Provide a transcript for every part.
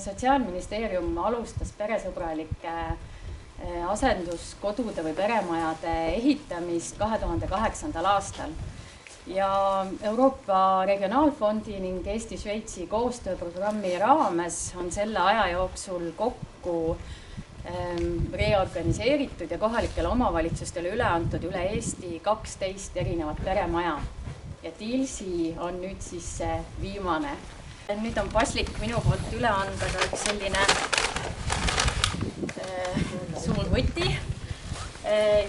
Sotsiaalministeerium alustas peresõbralike asenduskodude või peremajade ehitamist 2008. aastal. Ja Euroopa Regionaalfondi ning Eesti-Šveitsi koostööprogrammi raames on selle aja jooksul kokku reorganiseeritud ja kohalikele omavalitsustele üle antud üle Eesti 12 erinevat peremaja. Ja Tilsi on nüüd siis see viimane. Nüüd on paslik minu poolt üle anda ka üks selline suur võti.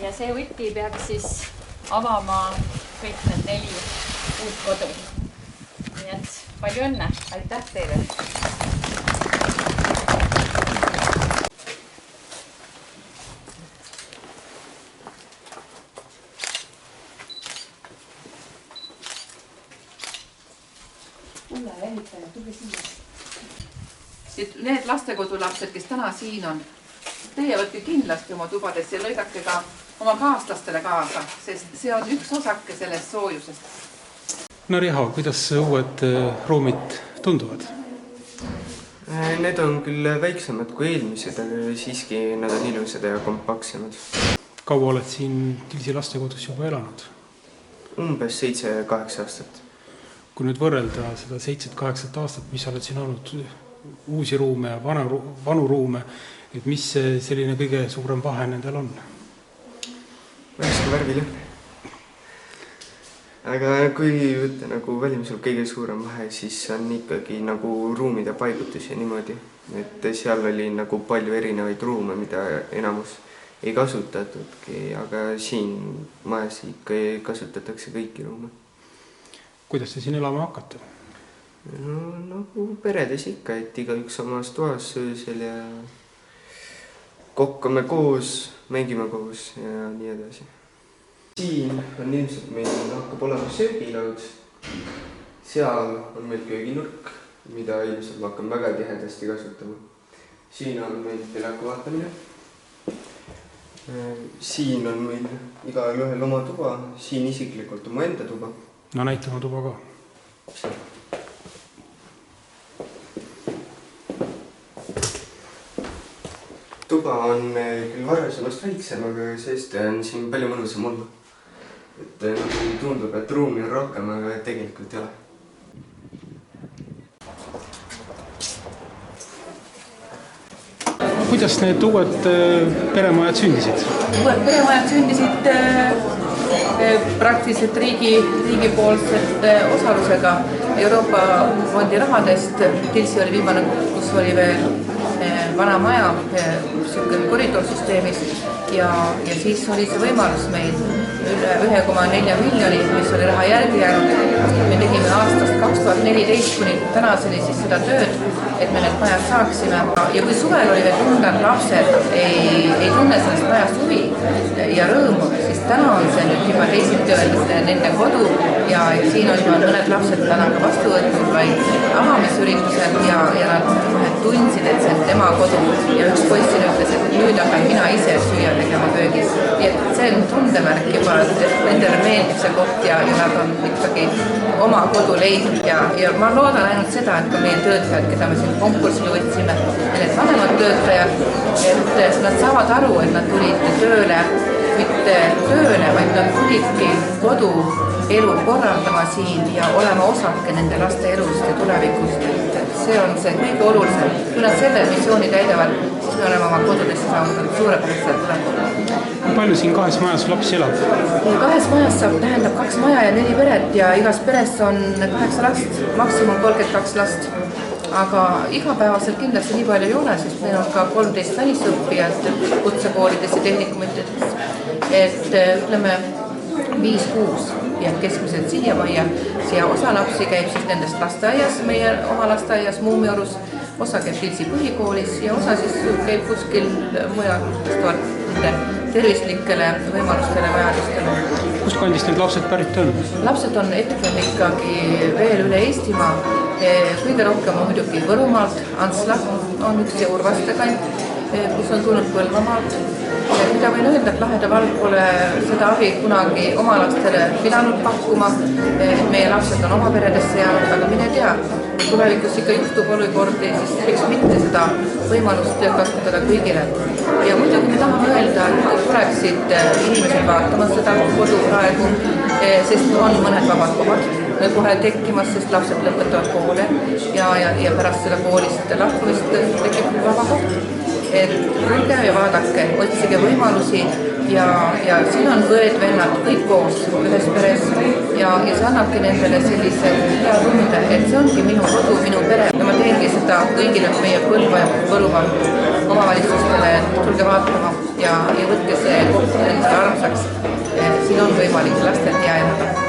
Ja see võti peaks siis avama kõik need 4 uut kodu. Nii et palju õnne! Aitäh teile! Need lastekodulapsed, kes täna siin on, teie võtke kindlasti oma tubades ja lõidake ka oma kaaslastele kaasa, sest see on üks osake sellest soojusest. No Riho, kuidas uued ruumid tunduvad? Need on küll väiksemad kui eelmised, aga siiski nad on ilusad ja kompaktsemad. Kaua oled siin Tilsi lastekodus juba elanud? Umbes 7-8 aastat. Kui nüüd võrrelda seda 7-8 aastat, mis oled siin olnud uusi ruume ja vanu ruume, et mis selline kõige suurem vahe nendel on? Väiske värvile. Aga kui võtta nagu välimusel kõige suurem vahe, siis on ikkagi nagu ruumide paigutus ja niimoodi. Et seal oli nagu palju erinevaid ruume, mida enamus ei kasutatudki, aga siin majas ikka kasutatakse kõiki ruume. Kuidas te siin elama hakkate? No nagu peredes ikka, et igaüks omas toas söösel ja kokkame koos, mängime koos ja nii edasi. Siin on ilmselt meil hakkab olema söögilaud. Seal on meil kööginurk, mida ilmselt ma hakkan väga tihedasti kasutama. Siin on meil teleku vaatamine. Siin on meil igal ühel oma tuba, siin isiklikult oma enda tuba. No näitama tuba ka. Tuba on küll varasemast väiksem, aga seest on siin palju mõnusam olla. Et nagu tundub, et ruumi on rohkem, aga tegelikult ei ole. Kuidas need uued peremajad sündisid? Uued peremajad sündisid praktiliselt riigipoolset osalusega Euroopa fondi rahadest. Tilsi oli viimane, kus oli veel vana maja koridorsüsteemis ja siis oli see võimalus meil üle 1,4 miljoni, mis oli raha järgi jäänud. Me tegime aastast 2014 kuni tänaseni siis seda tööd, et me need majad saaksime. Ja kui suvel oli veel tunda, et lapsed ei tunne sellest majast huvi ja rõõmu, siis täna on see nüüd juba teisiti öeldes nende kodu ja siin on juba mõned lapsed täna ka vastu võtnud vaid avamisüritusel ja nad tundsid, et see on tema kodu ja üks poissin ütles, et nüüd hakkan mina ise süüa tegema köögis. Nii et see on tundemärk juba, et nendele meeldib see koht ja nad on ikkagi oma kodu leidnud ja ma loodan ainult seda, et ka meie töötajad, keda me siin konkursil võtsime, need vanemad töötajad, et nad saavad aru, et nad tulid tööle, mitte tööle, vaid nad tulidki kodu elu korraldama siin ja olema osake nende laste elust ja tulevikust. See on see kõige olulisem. Kui nad selle missiooni täidavad, siis me oleme oma kodudesse saavutanud suurepärasele tulevikule. Palju siin 2 majas lapsi elab? 2 majas tähendab 2 maja ja 4 peret ja igas peres on 8 last, maksimum 32 last. Aga igapäevaselt kindlasti nii palju ei ole, sest meil on ka 13 välisõppijat kutsekoolides ja tehnikumites. Et ütleme 5-6 jääb keskmiselt siia majja. Siia osa lapsi käib siis nendest lasteaias, meie oma lasteaias Muumiorus, osa käib Tilsi põhikoolis ja osa siis käib kuskil mujal tervislikele võimalustele vajadustele. Kus kandist need lapsed pärit on? Lapsed on hetkel ikkagi veel üle Eestimaa. Kõige rohkem on muidugi Võrumaalt, Antsla on üks ja Urvaste kant kus on tulnud Põlvamaalt. Mida võin öelda, et Laheda vald pole seda abi kunagi oma lastele pidanud pakkuma. Meie lapsed on oma peredesse jäänud, aga mine tea, tulevikus ikka juhtub olukordi, siis võiks mitte seda võimalust kasutada kõigile. Ja muidugi me tahame öelda, et tuleksid inimesed vaatama seda kodu praegu, sest on mõned vabad kohad kohe tekkimas, sest lapsed lõpetavad koole ja pärast seda koolist lahkumist tekib vaba koht. Et tulge ja vaadake, otsige võimalusi ja siin on õed-vennad kõik koos ühes peres ja see annabki nendele sellise hea tunde, et see ongi minu kodu, minu pere ja ma teengi seda kõigile meie Põlva ja Võrumaa omavalitsustele, et tulge vaatama ja võtke see koht endale armsaks. Siin on võimalik lastel hea elada.